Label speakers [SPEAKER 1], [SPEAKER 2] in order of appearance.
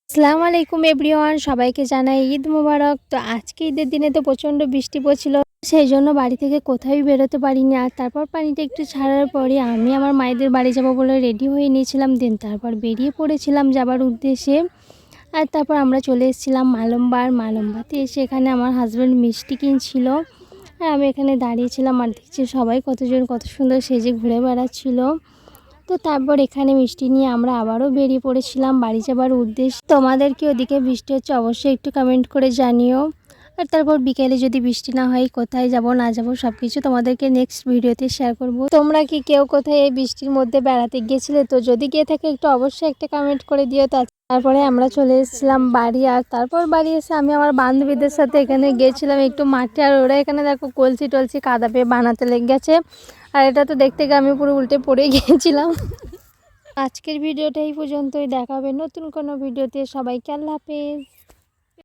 [SPEAKER 1] আসসালামু আলাইকুম এভরিওয়ান, সবাইকে জানাই ঈদ মোবারক। তো আজকে ঈদের দিনে তো প্রচণ্ড বৃষ্টি পড়ছিল, সেই জন্য বাড়ি থেকে কোথাও বেরোতে পারিনি। আর তারপর পানিটা একটু ছাড়ার পরে আমি আমার মায়েদের বাড়ি যাব বলে রেডি হয়ে নিয়েছিলাম। তারপর বেরিয়ে পড়েছিলাম যাবার উদ্দেশ্যে। আর তারপর আমরা চলে এসেছিলাম মালম্বাতে এসে এখানে আমার হাজব্যান্ড মিষ্টি কিনছিল। আর আমি এখানে দাঁড়িয়েছিলাম আর দেখছি সবাই কতজন কত সুন্দর সেজে ঘুরে বেড়াচ্ছিল। তো তারপর এখানে মিষ্টি নিয়ে আমরা আবারও বেরিয়ে পড়েছিলাম বাড়ি যাবার উদ্দেশ্যে। তোমাদের কি ওদিকে বৃষ্টি হচ্ছে অবশ্যই একটু কমেন্ট করে জানিও। আর তারপর বিকেলে যদি বৃষ্টি না হয় কোথায় যাব না যাব সব কিছু তোমাদেরকে নেক্সট ভিডিওতে শেয়ার করব। তোমরা কি কেউ কোথায় এই বৃষ্টির মধ্যে বেড়াতে গিয়েছিলে? তো যদি গিয়ে থাকে একটু অবশ্যই একটা কমেন্ট করে দিও। তারপরে আমরা চলে এসেছিলাম বাড়ি। আর তারপর বাড়ি এসে আমি আমার বান্ধবীদের সাথে এখানে গিয়েছিলাম একটু মাঠে। আর ওরা এখানে দেখো কলসি টলসি কাদা পেয়ে বানাতে লেগে গেছে। আর এটা তো দেখতে গিয়ে আমি পুরো উল্টে পড়ে গিয়েছিলাম। আজকের ভিডিওটা এই পর্যন্তই, দেখা হবে নতুন কোনো ভিডিওতে। সবাইকে আল্লাহ হাফেজ।